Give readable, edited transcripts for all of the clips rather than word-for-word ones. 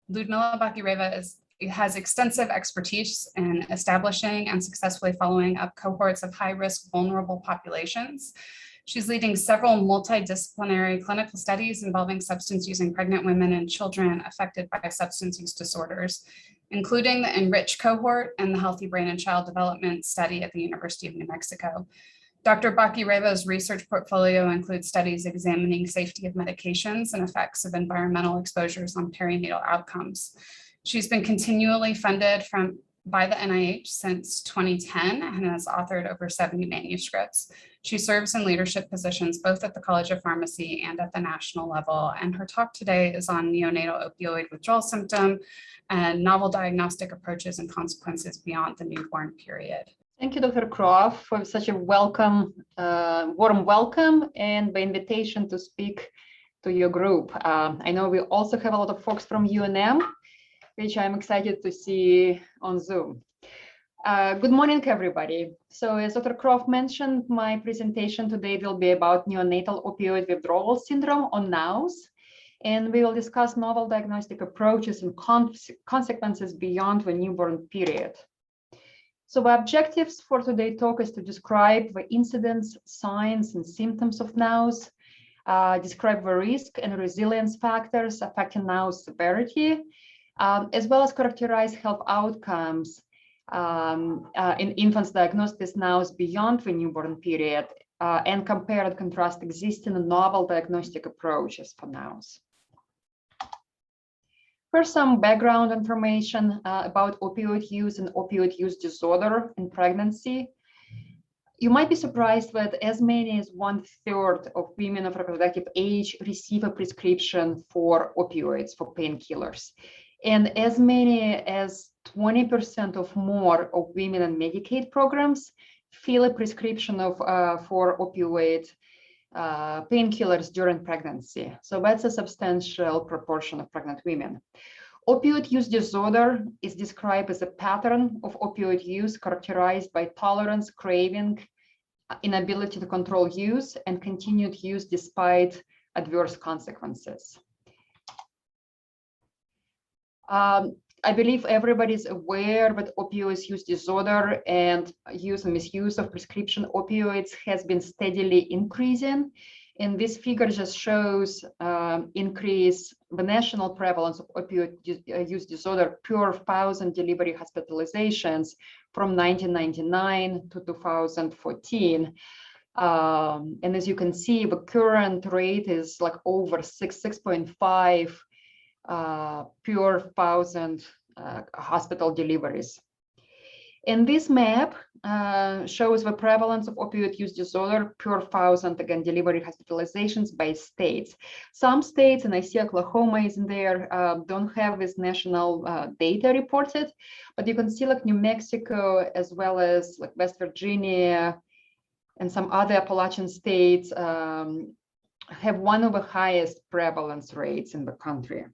Ludmila Bakhireva has extensive expertise in establishing and successfully following up cohorts of high-risk vulnerable populations. She's leading several multidisciplinary clinical studies involving substance-using pregnant women and children affected by substance use disorders, including the ENRICH cohort and the Healthy Brain and Child Development Study at the University of New Mexico. Dr. Bakhireva's research portfolio includes studies examining safety of medications and effects of environmental exposures on perinatal outcomes. She's been continually funded by the NIH since 2010 and has authored over 70 manuscripts. She serves in leadership positions both at the College of Pharmacy and at the national level. And her talk today is on neonatal opioid withdrawal symptom and novel diagnostic approaches and consequences beyond the newborn period. Thank you, Dr. Croft, for such a warm welcome and the invitation to speak to your group. I know we also have a lot of folks from UNM, which I'm excited to see on Zoom. Good morning, everybody. So as Dr. Croft mentioned, my presentation today will be about neonatal opioid withdrawal syndrome, or NOWS, and we will discuss novel diagnostic approaches and consequences beyond the newborn period. So the objectives for today's talk is to describe the incidence, signs, and symptoms of NOWS, describe the risk and resilience factors affecting NOWS severity, as well as characterize health outcomes in infants diagnosed with NOWS beyond the newborn period, and compare and contrast existing and novel diagnostic approaches for NOWS. First, some background information about opioid use and opioid use disorder in pregnancy. You might be surprised that as many as 1/3 of women of reproductive age receive a prescription for opioids, for painkillers. And as many as 20% of more of women in Medicaid programs fill a prescription for opioid painkillers during pregnancy. So that's a substantial proportion of pregnant women. Opioid use disorder is described as a pattern of opioid use characterized by tolerance, craving, inability to control use, and continued use despite adverse consequences. I believe everybody is aware that opioid use disorder and use and misuse of prescription opioids has been steadily increasing. And this figure just shows the national prevalence of opioid use disorder per 1,000 delivery hospitalizations from 1999 to 2014. And as you can see, the current rate is like over 6.5 per 1,000 hospital deliveries. And this map shows the prevalence of opioid use disorder per 1,000, again, delivery hospitalizations by states. Some states, and I see Oklahoma is in there, don't have this national data reported, but you can see like New Mexico, as well as like West Virginia and some other Appalachian states have one of the highest prevalence rates in the country.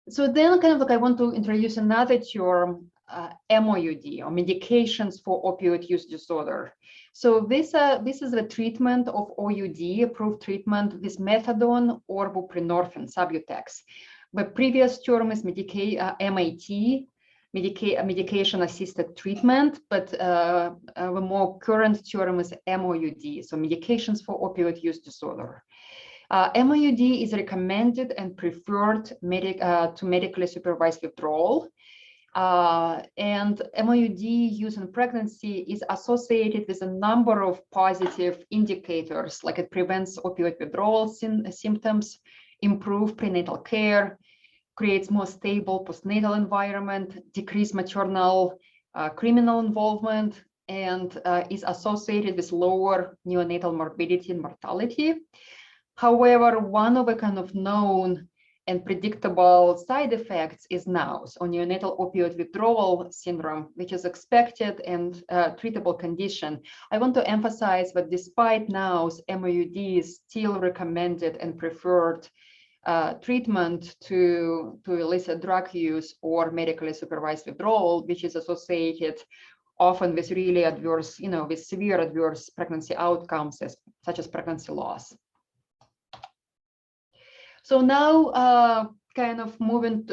So then kind of like I want to introduce another term, MOUD, or medications for opioid use disorder. So this is the treatment of OUD, approved treatment with methadone or buprenorphine, Subutex. The previous term is MAT, medication-assisted treatment, but the more current term is MOUD, so medications for opioid use disorder. MOUD is recommended and preferred to medically supervised withdrawal. And MOUD use in pregnancy is associated with a number of positive indicators, like it prevents opioid withdrawal symptoms, improves prenatal care, creates more stable postnatal environment, decreased maternal criminal involvement, and is associated with lower neonatal morbidity and mortality. However, one of the kind of known and predictable side effects is NOWS, or neonatal opioid withdrawal syndrome, which is expected and treatable condition. I want to emphasize that despite NOWS, MOUD is still recommended and preferred treatment to illicit drug use or medically supervised withdrawal, which is associated often with really adverse, with severe adverse pregnancy outcomes, such as pregnancy loss. So now kind of moving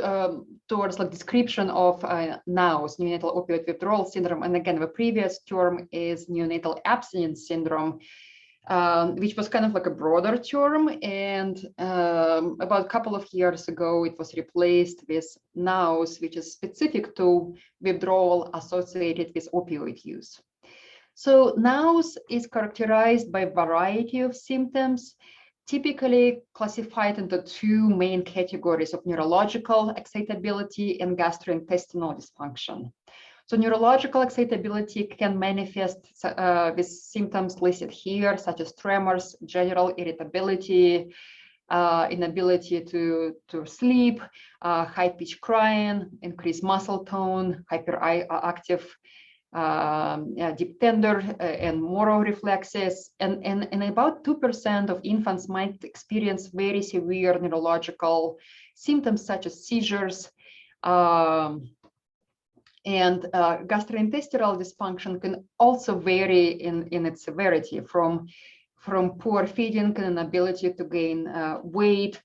towards like description of NOWS, neonatal opioid withdrawal syndrome. And again, the previous term is neonatal abstinence syndrome, which was kind of like a broader term. And about a couple of years ago, it was replaced with NOWS, which is specific to withdrawal associated with opioid use. So NOWS is characterized by a variety of symptoms, typically classified into two main categories of neurological excitability and gastrointestinal dysfunction. So neurological excitability can manifest with symptoms listed here, such as tremors, general irritability, inability to sleep, high-pitched crying, increased muscle tone, hyperactive deep tender and motor reflexes, and about 2% of infants might experience very severe neurological symptoms such as seizures, and gastrointestinal dysfunction can also vary in its severity from poor feeding and inability to gain weight,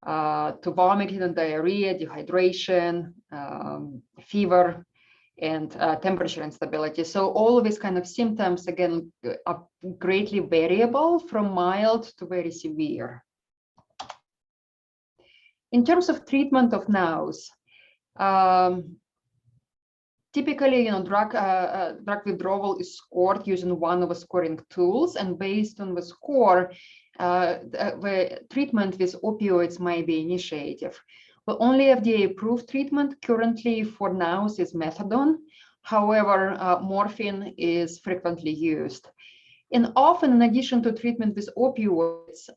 to vomiting and diarrhea, dehydration, fever, and temperature instability. So all of these kind of symptoms, again, are greatly variable from mild to very severe. In terms of treatment of NOWS, typically, drug withdrawal is scored using one of the scoring tools, and based on the score, the treatment with opioids might be initiated. The only FDA-approved treatment currently for NOWS is methadone. However, morphine is frequently used. And often, in addition to treatment with opioids,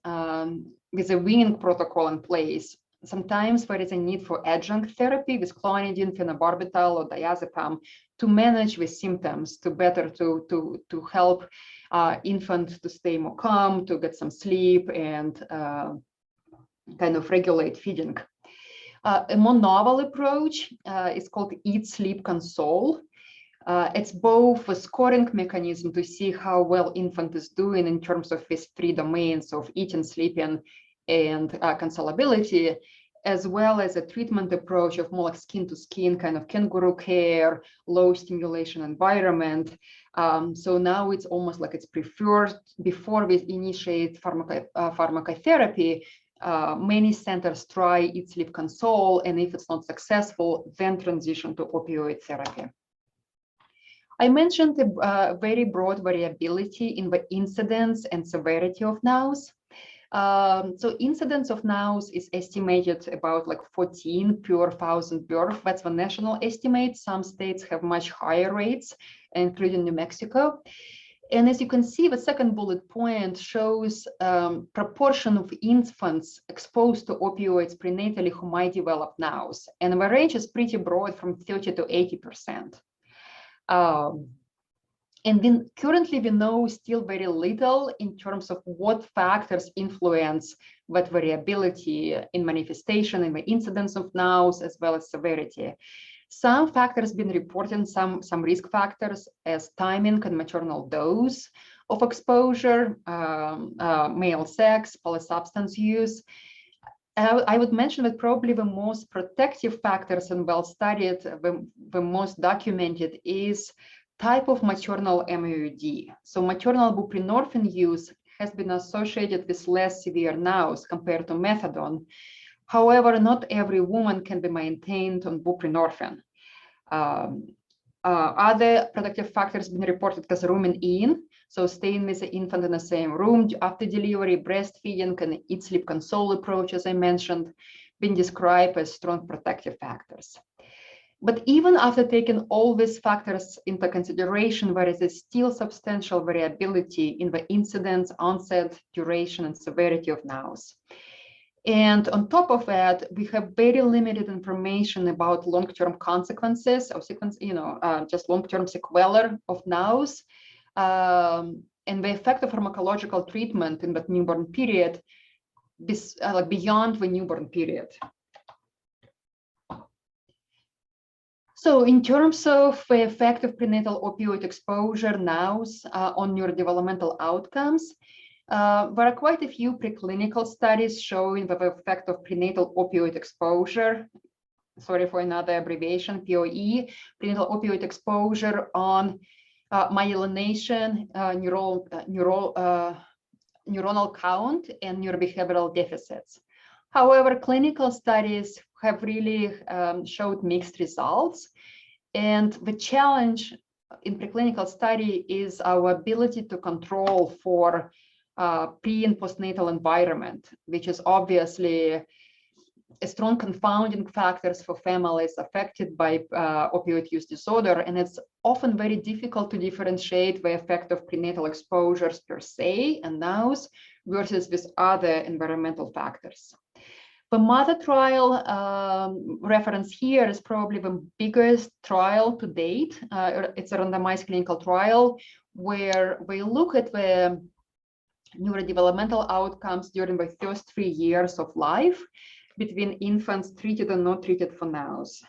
with a weaning protocol in place, sometimes there is a need for adjunct therapy with clonidine, phenobarbital, or diazepam to manage with symptoms, to help infant to stay more calm, to get some sleep, and kind of regulate feeding. A more novel approach is called Eat, Sleep, Console. It's both a scoring mechanism to see how well infant is doing in terms of these three domains of eating, sleeping, and consolability, as well as a treatment approach of more like skin-to-skin kind of kangaroo care, low stimulation environment. So now it's almost like it's preferred before we initiate pharmacotherapy. Many centers try Eat, Sleep, Console, and if it's not successful, then transition to opioid therapy. I mentioned the very broad variability in the incidence and severity of NOWS. So incidence of NOWS is estimated about like 14 per 1,000 births. That's the national estimate. Some states have much higher rates, including New Mexico. And as you can see, the second bullet point shows proportion of infants exposed to opioids prenatally who might develop NOWS. And the range is pretty broad, from 30 to 80%. And then currently we know still very little in terms of what factors influence that variability in manifestation and the incidence of NOWS as well as severity. Some factors been reported, some risk factors as timing and maternal dose of exposure, male sex, polysubstance use. I would mention that probably the most protective factors and well-studied, the most documented is type of maternal MOUD. So maternal buprenorphine use has been associated with less severe NOWS compared to methadone. However, not every woman can be maintained on buprenorphine. Other protective factors been reported as rooming in, so staying with the infant in the same room after delivery, breastfeeding, and Eat, Sleep, Console approach, as I mentioned, been described as strong protective factors. But even after taking all these factors into consideration, there is still substantial variability in the incidence, onset, duration, and severity of NOWS. And on top of that, we have very limited information about long-term consequences or just long-term sequelae of NOWS, and the effect of pharmacological treatment in that newborn period, beyond the newborn period. So in terms of the effect of prenatal opioid exposure, NOWS, on neurodevelopmental outcomes, There are quite a few preclinical studies showing the effect of prenatal opioid exposure. Sorry for another abbreviation, POE, prenatal opioid exposure on myelination, neuronal count, and neurobehavioral deficits. However, clinical studies have really showed mixed results. And the challenge in preclinical study is our ability to control for pre and postnatal environment, which is obviously a strong confounding factors for families affected by opioid use disorder. And it's often very difficult to differentiate the effect of prenatal exposures per se and NOWS versus with other environmental factors. The MOUD trial reference here is probably the biggest trial to date. It's a randomized clinical trial where we look at the neurodevelopmental outcomes during the first 3 years of life between infants treated and not treated for NOWS.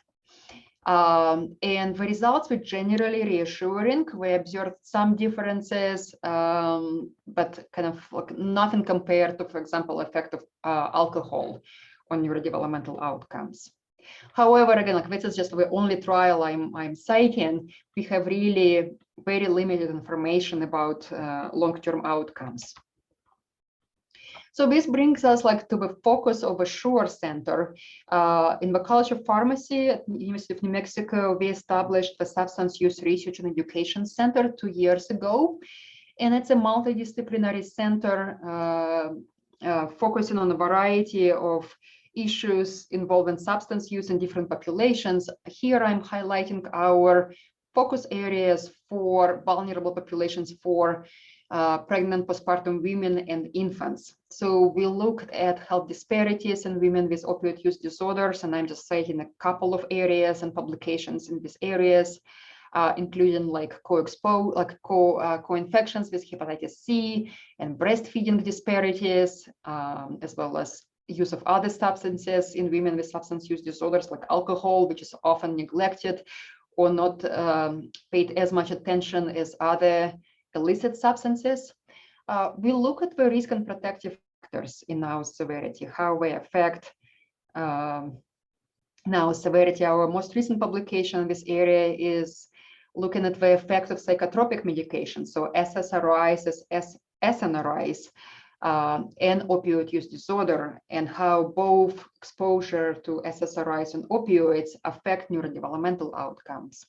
And the results were generally reassuring. We observed some differences, but kind of like nothing compared to, for example, effect of alcohol on neurodevelopmental outcomes. However, again, like this is just the only trial I'm citing. We have really very limited information about long-term outcomes. So this brings us like to the focus of a SURE Center. In the College of Pharmacy at the University of New Mexico, we established the Substance Use Research and Education Center 2 years ago. And it's a multidisciplinary center focusing on a variety of issues involving substance use in different populations. Here I'm highlighting our focus areas for vulnerable populations for pregnant postpartum women and infants. So we looked at health disparities in women with opioid use disorders, and I'm just citing a couple of areas and publications in these areas, including like co-infections with hepatitis C and breastfeeding disparities, as well as use of other substances in women with substance use disorders like alcohol, which is often neglected or not paid as much attention as other illicit substances. We look at the risk and protective factors in NOWS severity, how they affect NOWS severity. Our most recent publication in this area is looking at the effect of psychotropic medications, so SSRIs, SNRIs, and opioid use disorder, and how both exposure to SSRIs and opioids affect neurodevelopmental outcomes,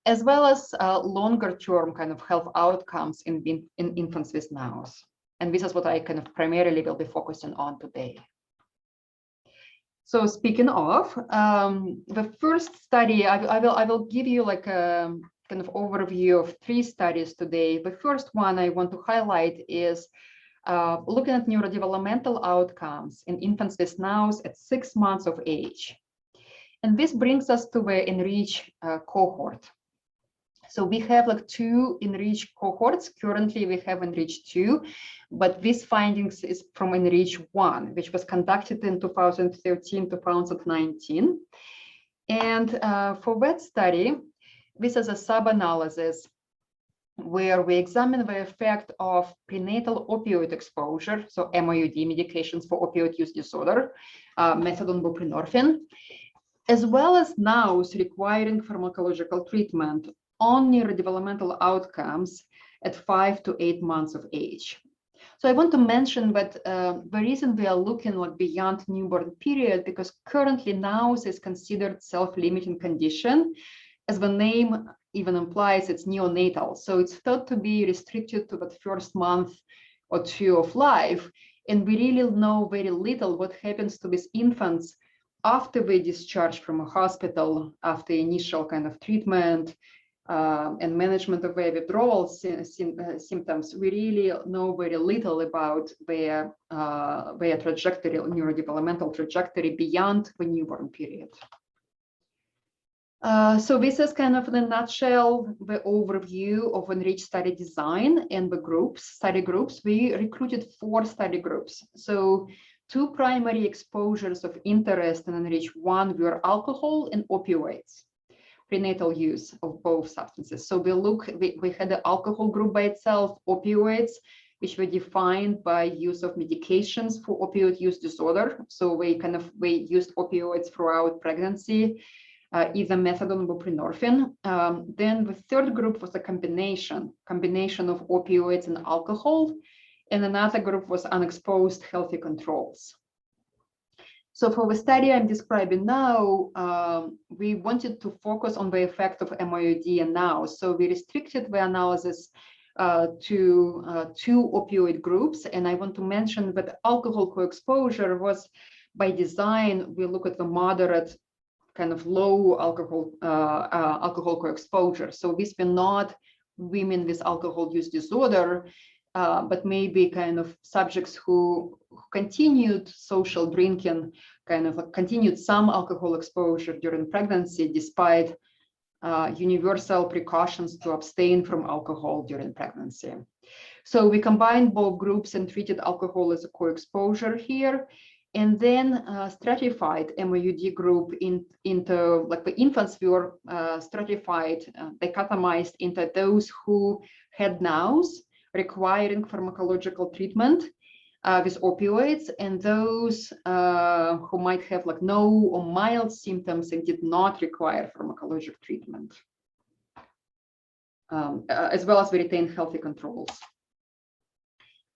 as well as longer-term kind of health outcomes in infants with NOWS. And this is what I kind of primarily will be focusing on today. So speaking of, the first study, I will give you like a kind of overview of 3 studies today. The first one I want to highlight is looking at neurodevelopmental outcomes in infants with NOWS at 6 months of age. And this brings us to the ENRICH cohort. So we have like 2 ENRICH cohorts. Currently we have ENRICH 2, but these findings is from ENRICH 1, which was conducted in 2013-2019. And for that study, this is a sub-analysis where we examine the effect of prenatal opioid exposure, so MOUD, medications for opioid use disorder, methadone, buprenorphine, as well as NOWS requiring pharmacological treatment on neurodevelopmental outcomes at 5 to 8 months of age. So I want to mention that the reason we are looking like beyond newborn period, because currently NOWS is considered self-limiting condition. As the name even implies, it's neonatal. So it's thought to be restricted to the first month or 2 of life. And we really know very little what happens to these infants after they discharge from a hospital, after initial kind of treatment, and management of their withdrawal symptoms. We really know very little about their trajectory, neurodevelopmental trajectory beyond the newborn period. So this is kind of in a nutshell the overview of ENRICH study design and the study groups. We recruited 4 study groups. So 2 primary exposures of interest in ENRICH 1 were alcohol and opioids, prenatal use of both substances. So we had the alcohol group by itself, opioids, which were defined by use of medications for opioid use disorder. So we used opioids throughout pregnancy, either methadone or buprenorphine. Then the third group was a combination of opioids and alcohol, and another group was unexposed healthy controls. So for the study I'm describing now, we wanted to focus on the effect of MOUD and NOW. So we restricted the analysis to 2 opioid groups. And I want to mention that alcohol co-exposure was by design. We look at the moderate, kind of low alcohol co-exposure. So these were not women with alcohol use disorder, but maybe kind of subjects who continued social drinking, kind of continued some alcohol exposure during pregnancy, despite universal precautions to abstain from alcohol during pregnancy. So we combined both groups and treated alcohol as a co-exposure here, and then stratified MOUD group into, like, the infants were stratified, dichotomized into those who had NOWs requiring pharmacological treatment with opioids, and those who might have like no or mild symptoms and did not require pharmacologic treatment, as well as we retained healthy controls.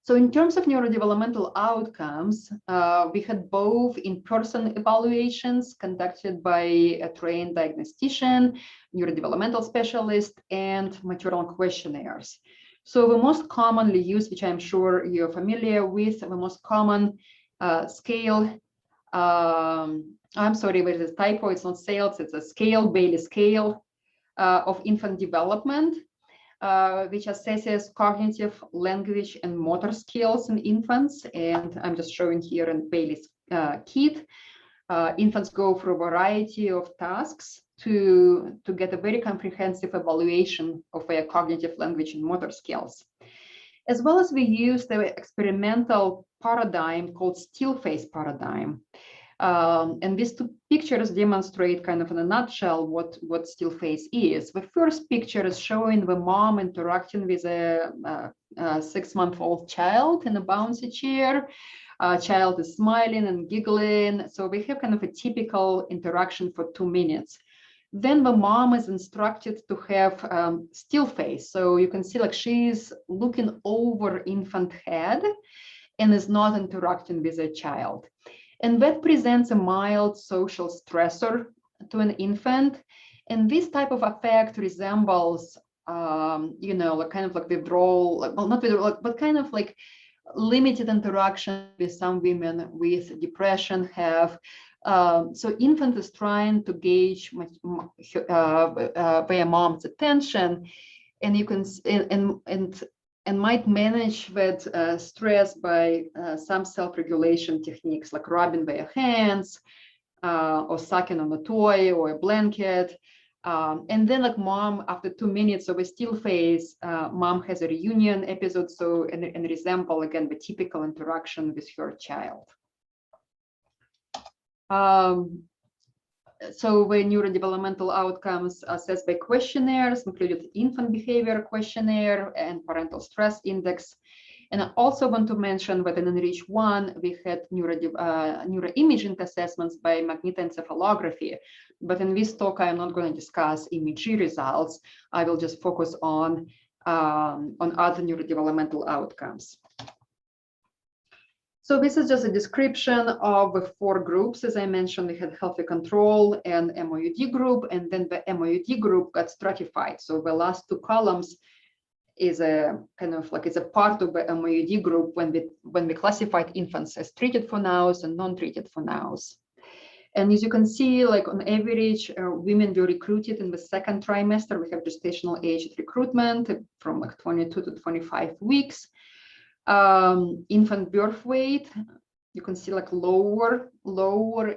So in terms of neurodevelopmental outcomes, we had both in-person evaluations conducted by a trained diagnostician, neurodevelopmental specialist, and maternal questionnaires. So the most commonly used, which I'm sure you're familiar with, the most common scale, I'm sorry, there's a typo, it's not SAILS, it's a scale, Bailey scale of infant development, which assesses cognitive, language, and motor skills in infants. And I'm just showing here in Bailey's kit. Infants go through a variety of tasks to get a very comprehensive evaluation of their cognitive, language, and motor skills. As well as we use the experimental paradigm called still phase paradigm. And these 2 pictures demonstrate kind of in a nutshell what still phase is. The first picture is showing the mom interacting with a 6-month-old child in a bouncy chair. Child is smiling and giggling. So we have kind of a typical interaction for 2 minutes. Then the mom is instructed to have still phase. So you can see like she's looking over infant head and is not interacting with a child. And that presents a mild social stressor to an infant. And this type of effect resembles, you know, like kind of like withdrawal, well, not withdrawal, but kind of like limited interaction with some women with depression have. So infant is trying to gauge their mom's attention, and you can and might manage that stress by some self-regulation techniques like rubbing their hands or sucking on a toy or a blanket. And then like mom, after 2 minutes of a still phase, mom has a reunion episode. So and resemble again the typical interaction with her child. So the neurodevelopmental outcomes assessed by questionnaires included infant behavior questionnaire and parental stress index. And I also want to mention that in ENRICH 1, we had neuroimaging assessments by magnetoencephalography. But in this talk, I'm not going to discuss EMG results. I will just focus on other neurodevelopmental outcomes. So this is just a description of the 4 groups. As I mentioned, we had healthy control and MOUD group, and then the MOUD group got stratified. So the last 2 columns is a kind of like it's a part of the MOUD group when we classified infants as treated for NOWs and non-treated for NOWs. And as you can see, like on average, women were recruited in the 2nd trimester. We have gestational age at recruitment from like 22 to 25 weeks. Infant birth weight, you can see like lower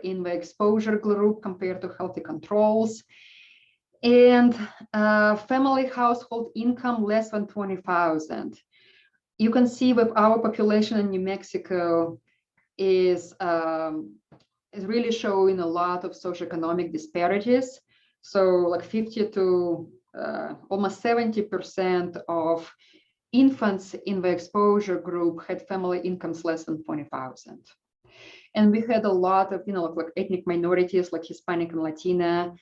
in the exposure group compared to healthy controls, and family household income less than 20,000. You can see that our population in New Mexico is really showing a lot of socioeconomic disparities. So like 50 to almost 70% of infants in the exposure group had family incomes less than 20,000. And we had a lot of, like ethnic minorities like Hispanic and Latina,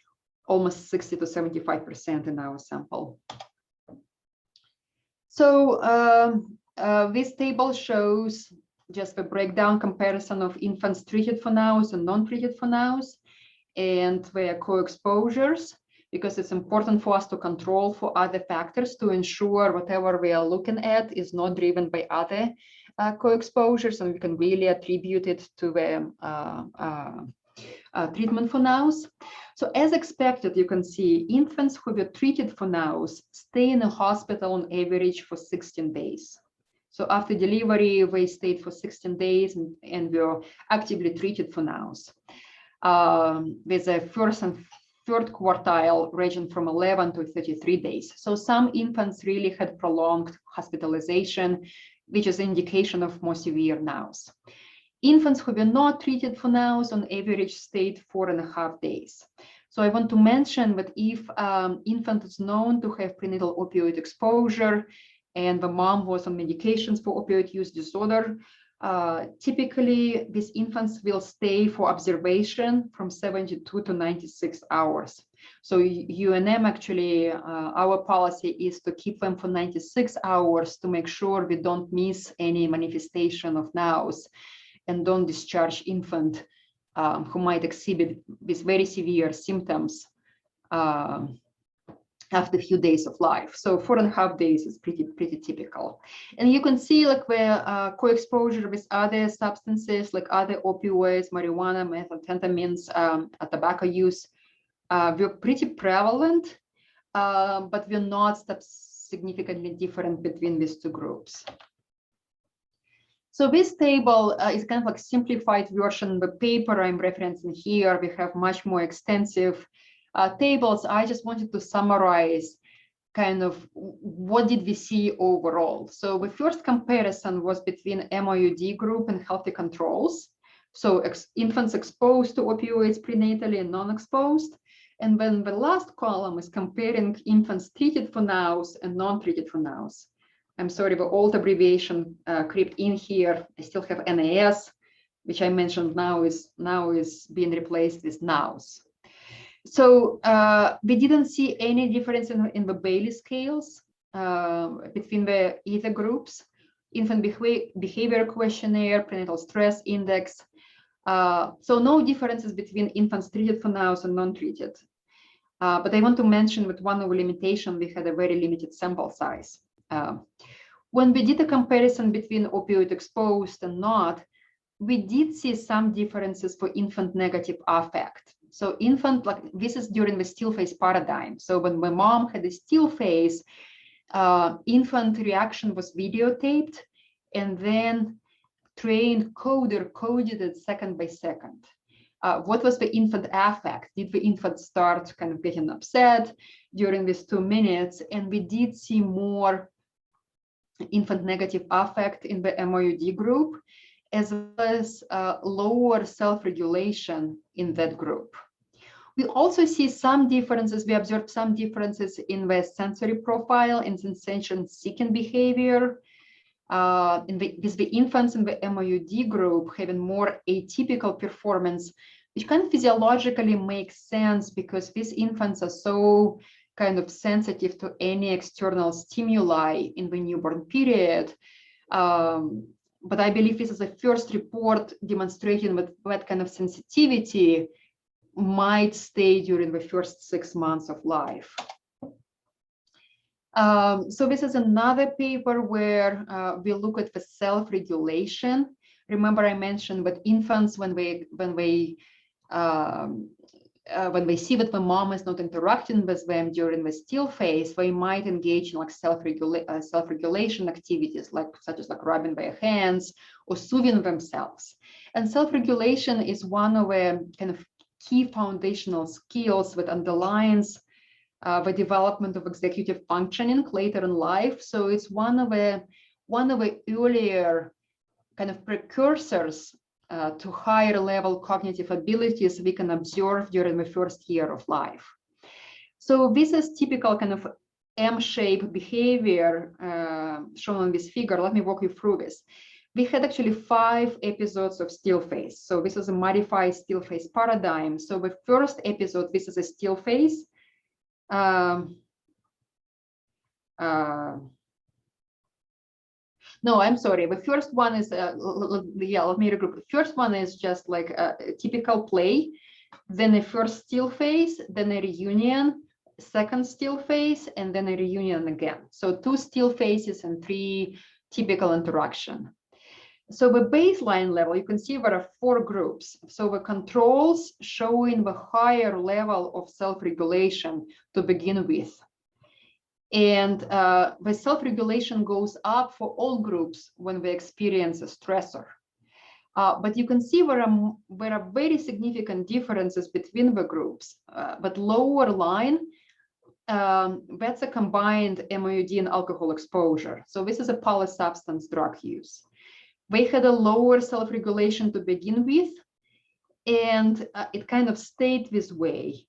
almost 60 to 75% in our sample. So this table shows just the breakdown comparison of infants treated for NOWS and non-treated for NOWS and their co-exposures, because it's important for us to control for other factors to ensure whatever we are looking at is not driven by other co-exposures, and we can really attribute it to the treatment for NOWS. So as expected, you can see infants who were treated for NOWS stay in a hospital on average for 16 days. So after delivery, they stayed for 16 days and were actively treated for NOWS. With a first and third quartile ranging from 11 to 33 days. So some infants really had prolonged hospitalization, which is an indication of more severe NOWS. Infants who were not treated for NOWS on average stayed 4.5 days. So I want to mention that if infant is known to have prenatal opioid exposure and the mom was on medications for opioid use disorder, typically these infants will stay for observation from 72 to 96 hours. So UNM actually, our policy is to keep them for 96 hours to make sure we don't miss any manifestation of NOWS and don't discharge infant who might exhibit these very severe symptoms after a few days of life. So 4.5 days is pretty typical. And you can see like the co-exposure with other substances like other opioids, marijuana, methamphetamines, tobacco use, were pretty prevalent, but we're not significantly different between these two groups. So this table is kind of like simplified version. The paper I'm referencing here, we have much more extensive tables. I just wanted to summarize kind of what did we see overall. So the first comparison was between MOUD group and healthy controls. So infants exposed to opioids prenatally and non-exposed. And then the last column is comparing infants treated for NOWS and non-treated for NOWS. I'm sorry, the old abbreviation crept in here. I still have NAS, which I mentioned now is being replaced with NOWS. So we didn't see any difference in the Bailey scales between either groups. Infant behavior questionnaire, prenatal stress index. So no differences between infants treated for NOWS and non-treated. But I want to mention that one of the limitations, we had a very limited sample size. When we did a comparison between opioid exposed and not, we did see some differences for infant negative affect. So infant, like this is during the still phase paradigm. So when my mom had a still phase, infant reaction was videotaped and then trained coder coded it second by second. What was the infant affect? Did the infant start kind of getting upset during these 2 minutes? And we did see more infant negative affect in the MOUD group, as well as lower self-regulation in that group. We also see some differences. We observed some differences in the sensory profile and sensation-seeking behavior. With the infants in the MOUD group having more atypical performance, which kind of physiologically makes sense because these infants are so kind of sensitive to any external stimuli in the newborn period. But I believe this is the first report demonstrating that kind of sensitivity might stay during the first 6 months of life. So this is another paper where we look at the self-regulation. Remember, I mentioned that infants, when they see that the mom is not interacting with them during the still phase, they might engage in like self-regulation activities, such as rubbing their hands or soothing themselves. And self-regulation is one of the kind of key foundational skills that underlines the development of executive functioning later in life. So it's one of the earlier kind of precursors to higher level cognitive abilities we can observe during the first year of life. So this is typical kind of M-shaped behavior shown on this figure, let me walk you through this. We had actually 5 episodes of still phase. So this is a modified still phase paradigm. So the first episode, this is a still phase. No, I'm sorry. The first one is, let me regroup. The first one is just like a typical play, then a first still phase, then a reunion, second still phase, and then a reunion again. So 2 still phases and 3 typical interaction. So the baseline level, you can see there are 4 groups. So the controls showing the higher level of self-regulation to begin with. And the self-regulation goes up for all groups when we experience a stressor. But you can see there are very significant differences between the groups. But lower line, that's a combined MOUD and alcohol exposure. So this is a polysubstance drug use. They had a lower self-regulation to begin with, and it kind of stayed this way.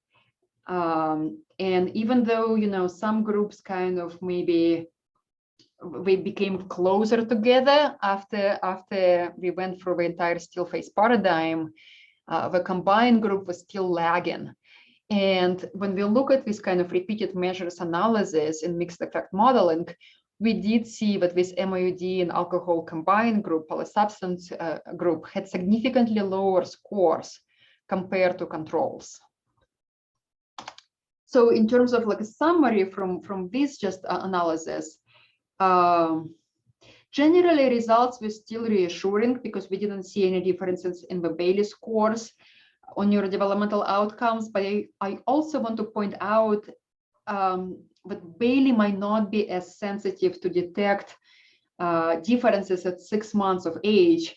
And even though, you know, some groups kind of maybe we became closer together after we went through the entire still phase paradigm, the combined group was still lagging. And when we look at this kind of repeated measures analysis in mixed effect modeling, we did see that this MOUD and alcohol combined group, polysubstance group, had significantly lower scores compared to controls. So in terms of like a summary from this just analysis, generally results were still reassuring because we didn't see any differences in the Bailey scores on neurodevelopmental outcomes. But I also want to point out that Bailey might not be as sensitive to detect differences at 6 months of age,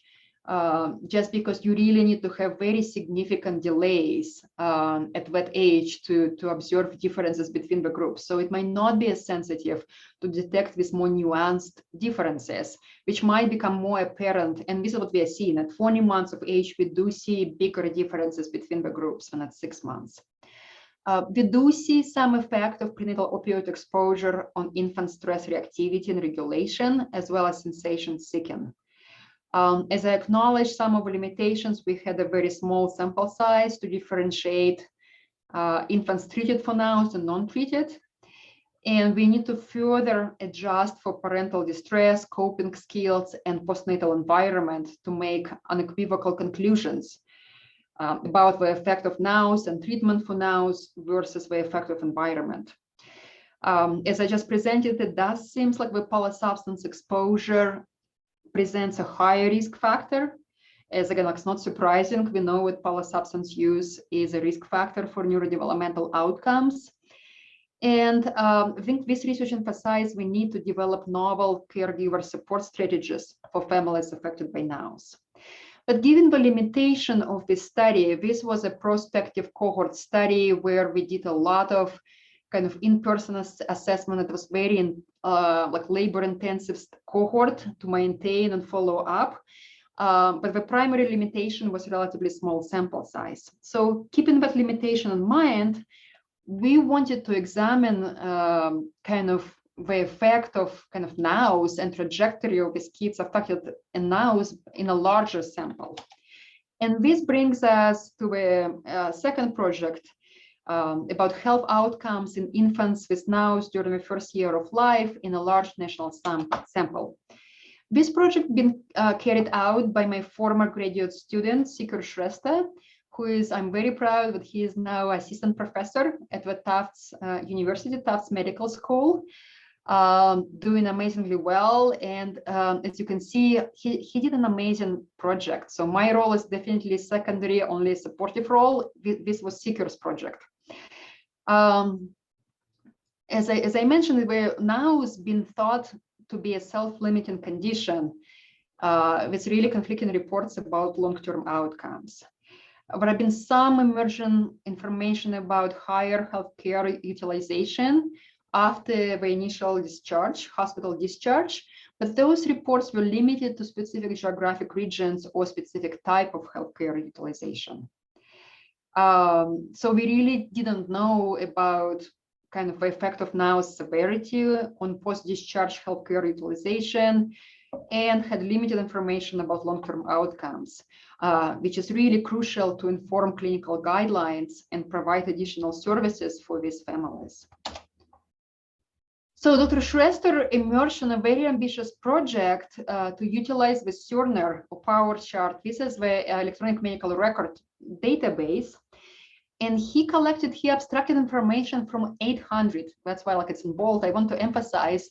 just because you really need to have very significant delays at that age to observe differences between the groups. So it might not be as sensitive to detect these more nuanced differences, which might become more apparent. And this is what we are seeing. At 20 months of age, we do see bigger differences between the groups than at 6 months. We do see some effect of prenatal opioid exposure on infant stress reactivity and regulation, as well as sensation seeking. As I acknowledged some of the limitations, we had a very small sample size to differentiate infants treated for NOWS and non-treated. And we need to further adjust for parental distress, coping skills, and postnatal environment to make unequivocal conclusions about the effect of NOWS and treatment for NOWS versus the effect of environment. As I just presented, it does seem like the polysubstance exposure presents a higher risk factor. As again, it's not surprising. We know that polysubstance use is a risk factor for neurodevelopmental outcomes. And I think this research emphasized we need to develop novel caregiver support strategies for families affected by NOWS. But given the limitation of this study, this was a prospective cohort study where we did a lot of kind of in-person assessment. It was very like labor-intensive cohort to maintain and follow up. But the primary limitation was relatively small sample size. So keeping that limitation in mind, we wanted to examine kind of the effect of kind of NOWS and trajectory of these kids affected in NOWS in a larger sample. And this brings us to a second project about health outcomes in infants with NOWS during the first year of life in a large national sample. This project been carried out by my former graduate student, Sikir Shrestha, who is, I'm very proud that he is now assistant professor at the Tufts University, Tufts Medical School, doing amazingly well. And as you can see, he did an amazing project. So my role is definitely secondary, only a supportive role. This was Sikir's project. As I mentioned, now has been thought to be a self-limiting condition with really conflicting reports about long-term outcomes. There have been some emerging information about higher healthcare utilization after the initial discharge, hospital discharge, but those reports were limited to specific geographic regions or specific type of healthcare utilization. So we really didn't know about kind of effect of NOWS severity on post-discharge healthcare utilization, and had limited information about long-term outcomes, which is really crucial to inform clinical guidelines and provide additional services for these families. So Dr. Shrestha emerged on a very ambitious project to utilize the Cerner or PowerChart. This is the electronic medical record database. And he abstracted information from 800. That's why like it's in bold. I want to emphasize,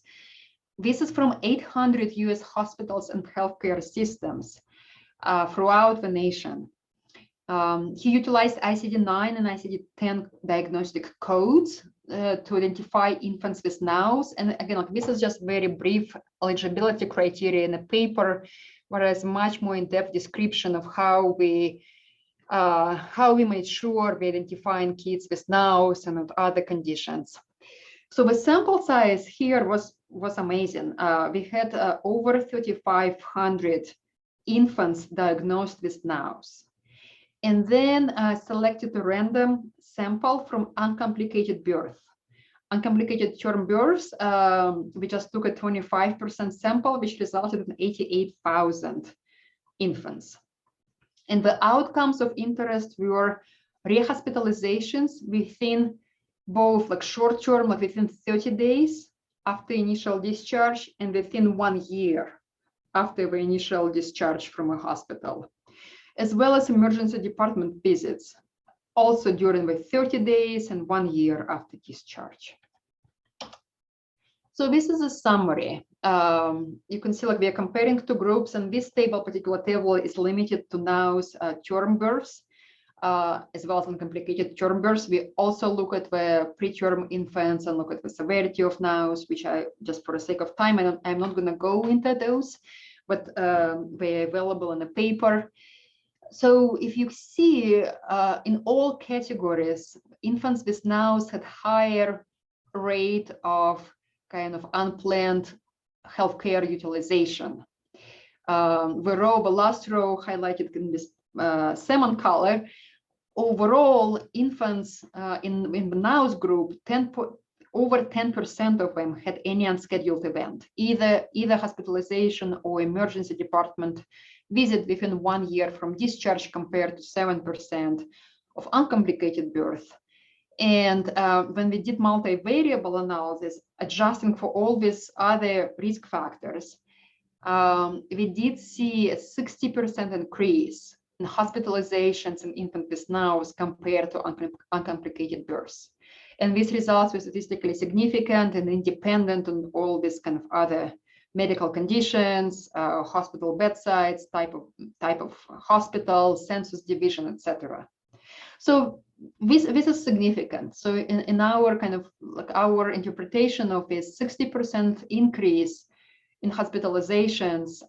this is from 800 US hospitals and healthcare systems throughout the nation. He utilized ICD-9 and ICD-10 diagnostic codes to identify infants with NOWS. And again, like, this is just very brief eligibility criteria in a paper, whereas much more in-depth description of how we made sure we identifying kids with NOWS and other conditions. So the sample size here was amazing. We had over 3,500 infants diagnosed with NOWS. And then selected a random sample from uncomplicated birth. Uncomplicated term births, we just took a 25% sample, which resulted in 88,000 infants. And the outcomes of interest were rehospitalizations within both like short term, like within 30 days after initial discharge, and within 1 year after the initial discharge from a hospital, as well as emergency department visits, also during the 30 days and 1 year after discharge. So this is a summary. You can see like we are comparing two groups, and this particular table is limited to NOWS term births, as well as uncomplicated term births. We also look at the preterm infants and look at the severity of NOWS, which I, just for the sake of time, I'm not gonna go into those, but they're available in the paper. So if you see in all categories, infants with NOWS had higher rate of kind of unplanned healthcare utilization. The last row highlighted in this salmon color, overall infants in the NOWS group, over 10% of them had any unscheduled event, either hospitalization or emergency department visit within 1 year from discharge, compared to 7% of uncomplicated birth. And when we did multivariable analysis, adjusting for all these other risk factors, we did see a 60% increase in hospitalizations in infants with NOWS compared to uncomplicated births. And these results were statistically significant and independent on all these kind of other medical conditions, hospital bedsides, type of hospital, census division, etc. So this is significant. So in our kind of like our interpretation of this 60% increase in hospitalizations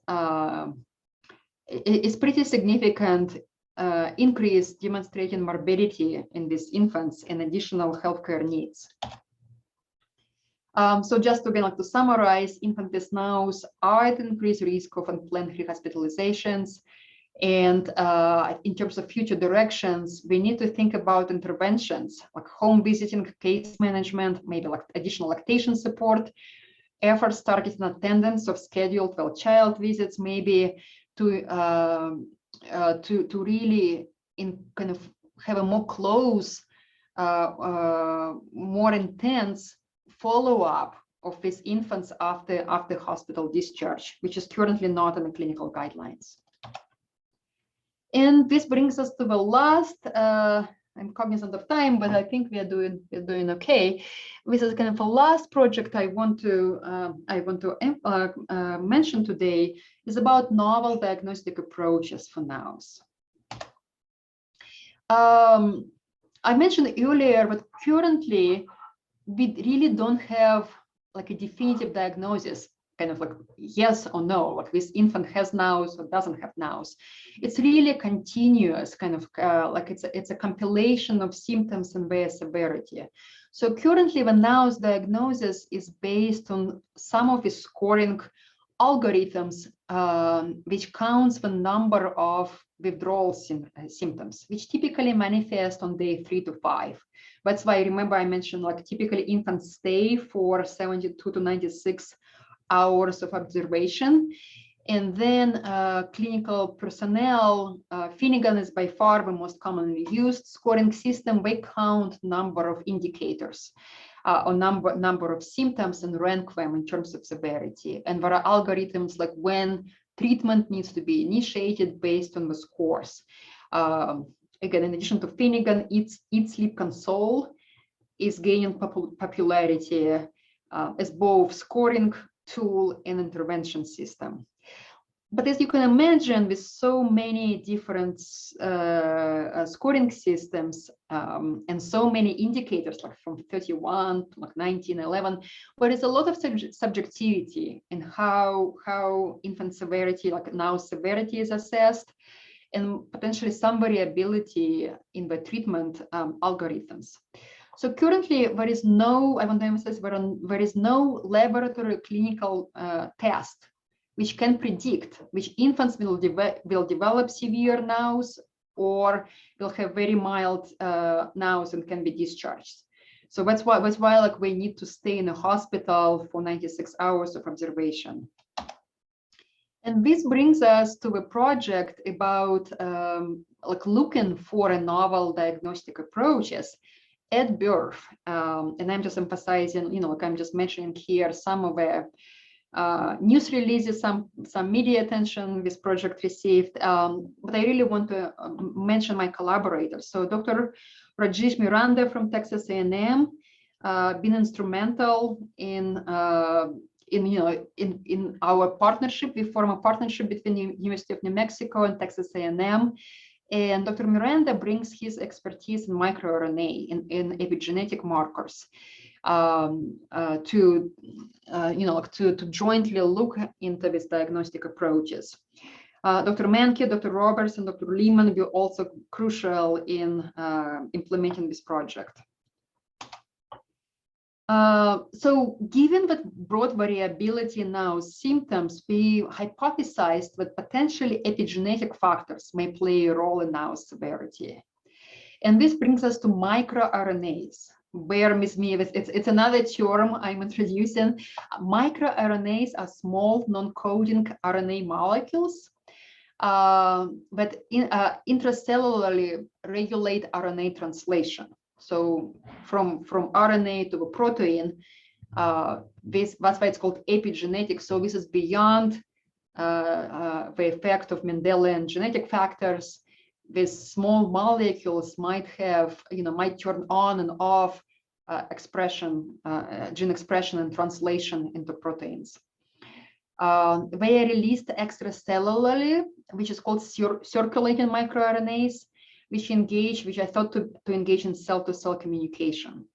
is pretty significant increase, demonstrating morbidity in these infants and additional healthcare needs. So just again, like to summarize, infants with NOWS are at increased risk of unplanned rehospitalizations. And in terms of future directions, we need to think about interventions like home visiting, case management, maybe like additional lactation support, efforts targeting attendance of scheduled well-child visits, maybe to really kind of have a more close, more intense follow-up of these infants after hospital discharge, which is currently not in the clinical guidelines. And this brings us to the last. I'm cognizant of time, but I think we are doing okay. This is kind of the last project I want to mention today is about novel diagnostic approaches for NOWS. I mentioned earlier, but currently we really don't have like a definitive diagnosis, kind of like yes or no, like this infant has NOWS or doesn't have NOWS. It's really a continuous kind of like it's a compilation of symptoms and their severity. So currently the NOWS diagnosis is based on some of the scoring algorithms which counts the number of withdrawal symptoms, which typically manifest on day 3 to 5. That's why, remember, I mentioned like typically infants stay for 72 to 96 hours of observation. And then clinical personnel, Finnegan is by far the most commonly used scoring system. They count number of indicators or number of symptoms and rank them in terms of severity. And there are algorithms like when treatment needs to be initiated based on the scores. Again, in addition to Finnegan, Eat Sleep Console is gaining popularity as both scoring tool and intervention system. But as you can imagine, with so many different scoring systems and so many indicators, like from 31 to like 19, 11, there is a lot of subjectivity in how infant severity, like now severity is assessed, and potentially some variability in the treatment algorithms. So currently, there is no, I want to emphasize, there is no laboratory clinical test which can predict which infants will develop severe NOWs or will have very mild NOWs and can be discharged. So that's why like we need to stay in a hospital for 96 hours of observation. And this brings us to a project about like looking for a novel diagnostic approaches at birth. And I'm just emphasizing, you know, like I'm just mentioning here some of the news releases, some media attention this project received, but I really want to mention my collaborators. So Dr. Rajesh Miranda from Texas A&M, been instrumental in our partnership. We form a partnership between the University of New Mexico and Texas A&M. And Dr. Miranda brings his expertise in microRNA, in epigenetic markers, to jointly look into these diagnostic approaches. Dr. Manke, Dr. Roberts, and Dr. Lehman were also crucial in implementing this project. So given that broad variability in our symptoms, we hypothesized that potentially epigenetic factors may play a role in our severity. And this brings us to microRNAs. Bear with me, it's another term I'm introducing. MicroRNAs are small non-coding RNA molecules that intracellularly regulate RNA translation. So from RNA to a protein, that's why it's called epigenetic. So this is beyond the effect of Mendelian genetic factors. These small molecules might have, might turn on and off gene expression and translation into proteins. They are released extracellularly, which is called circulating microRNAs, which I thought to engage in cell-to-cell communication.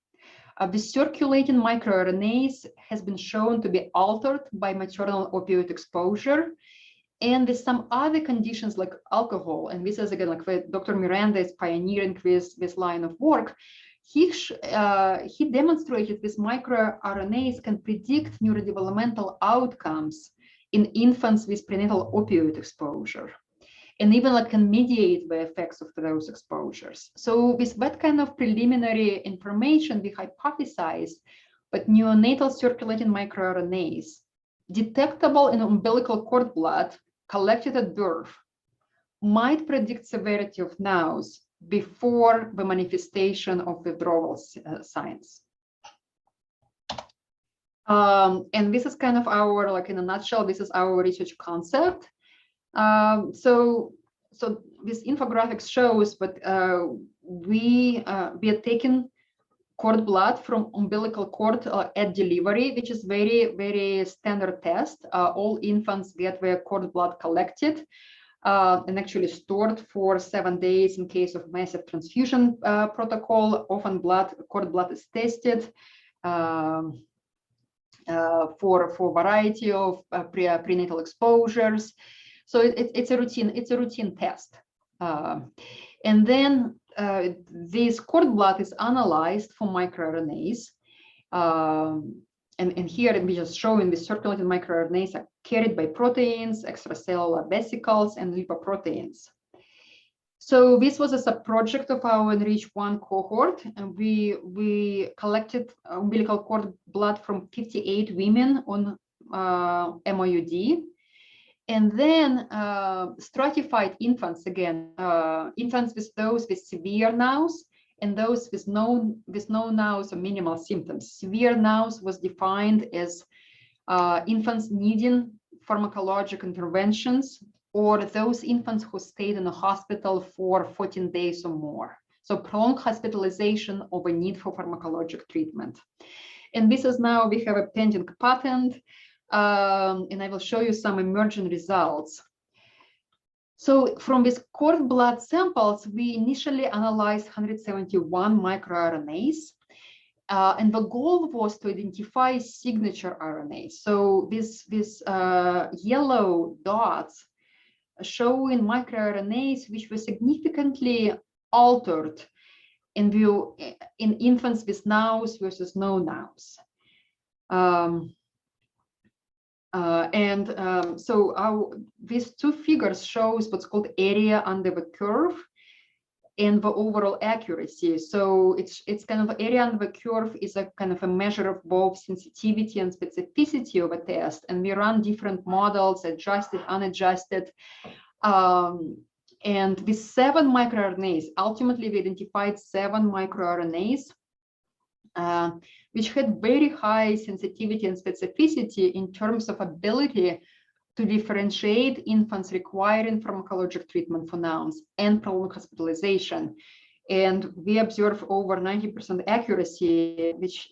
The circulating microRNAs has been shown to be altered by maternal opioid exposure, and with some other conditions like alcohol. And this is again like Dr. Miranda is pioneering this line of work. He demonstrated this microRNAs can predict neurodevelopmental outcomes in infants with prenatal opioid exposure, and even like can mediate the effects of those exposures. So with that kind of preliminary information, we hypothesized that neonatal circulating microRNAs detectable in umbilical cord blood collected at birth might predict severity of NOWs before the manifestation of withdrawal signs. And this is kind of our, like in a nutshell, this is our research concept. So this infographics shows that we are taking cord blood from umbilical cord at delivery, which is very, very standard test. All infants get their cord blood collected and actually stored for 7 days in case of massive transfusion protocol. Often cord blood is tested for a variety of prenatal exposures. So it's a routine test. And then this cord blood is analyzed for microRNAs. and here we just showing the circulating microRNAs are carried by proteins, extracellular vesicles, and lipoproteins. So this was a sub-project of our ENRICH-1 cohort, and we collected umbilical cord blood from 58 women on MOUD, and then stratified infants again, infants with those with severe NOWS and those with no NOWS or minimal symptoms. Severe NOWS was defined as infants needing pharmacologic interventions, or those infants who stayed in the hospital for 14 days or more. So prolonged hospitalization or a need for pharmacologic treatment. And this is now, we have a pending patent, and I will show you some emerging results. So from these cord blood samples, we initially analyzed 171 microRNAs, and the goal was to identify signature RNAs. So these yellow dots showing microRNAs which were significantly altered in infants with NOWS versus no NOWS. These two figures shows what's called area under the curve and the overall accuracy. So it's kind of area under the curve is a kind of a measure of both sensitivity and specificity of a test. And we run different models, adjusted, unadjusted. And with 7 microRNAs, ultimately we identified 7 microRNAs, which had very high sensitivity and specificity in terms of ability to differentiate infants requiring pharmacologic treatment for NOWS and prolonged hospitalization. And we observed over 90% accuracy, which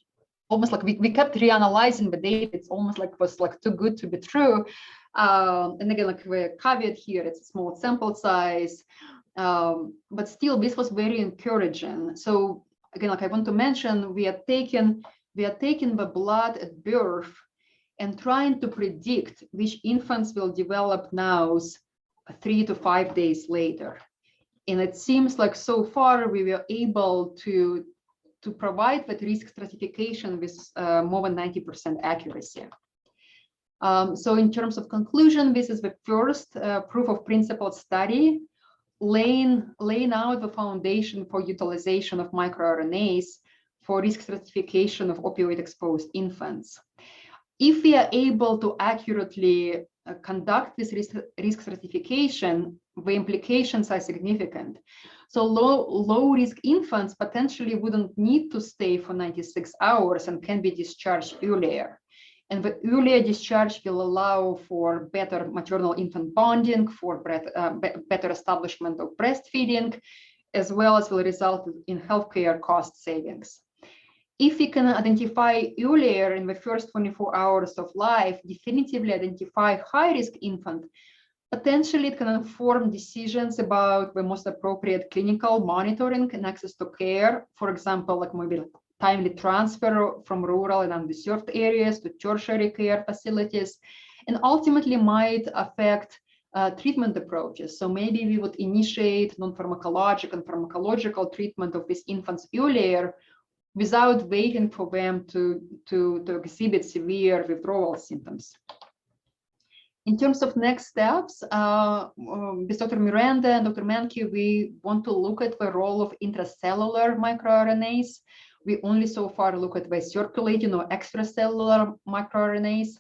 almost like we kept reanalyzing the data. It's almost like was like too good to be true. And again, like the caveat here, it's a small sample size, but still this was very encouraging. So again, like I want to mention, we are taking the blood at birth and trying to predict which infants will develop NOWS 3 to 5 days later. And it seems like so far we were able to provide that risk stratification with more than 90% accuracy. So in terms of conclusion, this is the first proof of principle study laying out the foundation for utilization of microRNAs for risk stratification of opioid-exposed infants. If we are able to accurately conduct this risk stratification, the implications are significant. So low-risk infants potentially wouldn't need to stay for 96 hours and can be discharged earlier. And the earlier discharge will allow for better maternal-infant bonding, for better establishment of breastfeeding, as well as will result in healthcare cost savings. If we can identify earlier in the first 24 hours of life, definitively identify high-risk infant, potentially it can inform decisions about the most appropriate clinical monitoring and access to care. For example, like maybe timely transfer from rural and underserved areas to tertiary care facilities, and ultimately might affect treatment approaches. So maybe we would initiate non-pharmacologic and pharmacological treatment of these infants earlier without waiting for them to exhibit severe withdrawal symptoms. In terms of next steps, with Dr. Miranda and Dr. Mankey, we want to look at the role of intracellular microRNAs. We only so far look at the circulating or extracellular microRNAs.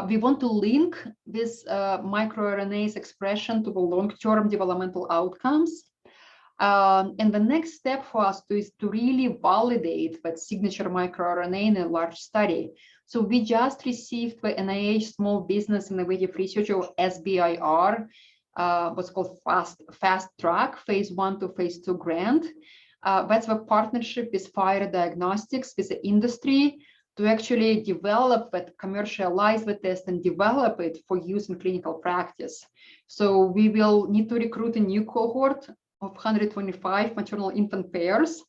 We want to link this microRNAs expression to the long-term developmental outcomes. And the next step for us is to really validate that signature microRNA in a large study. So we just received the NIH Small Business Innovative Research, or SBIR, what's called Fast Track Phase 1 to Phase 2 grant. That's the partnership with Fire Diagnostics, with the industry, to actually develop that, commercialize the test and develop it for use in clinical practice. So we will need to recruit a new cohort of 125 maternal infant pairs.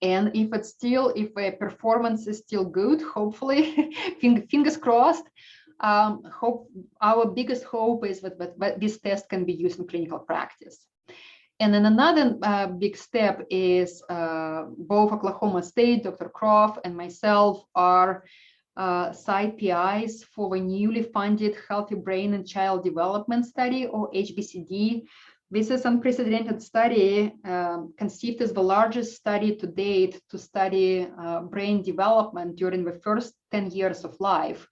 And if the performance is still good, hopefully, fingers crossed, our biggest hope is that this test can be used in clinical practice. And then another big step is both Oklahoma State, Dr. Croft, and myself are site PIs for a newly funded Healthy Brain and Child Development Study, or HBCD. This is an unprecedented study, conceived as the largest study to date to study brain development during the first 10 years of life.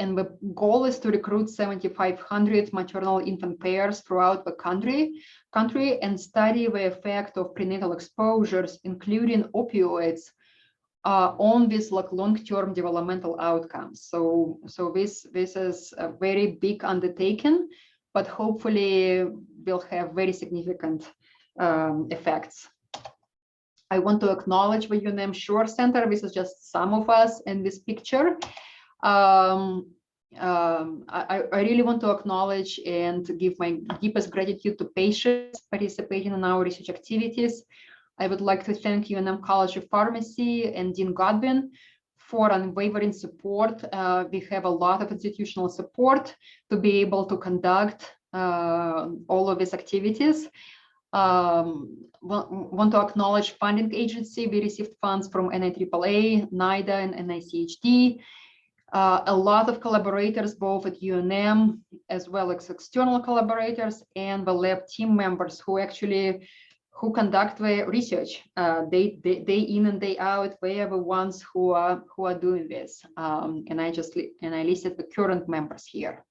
And the goal is to recruit 7,500 maternal infant pairs throughout the country and study the effect of prenatal exposures, including opioids, on these like long-term developmental outcomes. So this is a very big undertaking, but hopefully will have very significant effects. I want to acknowledge the UNM Shore Center. This is just some of us in this picture. I really want to acknowledge and give my deepest gratitude to patients participating in our research activities. I would like to thank UNM College of Pharmacy and Dean Godwin for unwavering support. We have a lot of institutional support to be able to conduct all of these activities. Want to acknowledge funding agency. We received funds from NIAAA, NIDA, and NICHD. A lot of collaborators, both at UNM as well as external collaborators, and the lab team members who conduct the research day in and day out. They are the ones who are doing this. And I listed the current members here.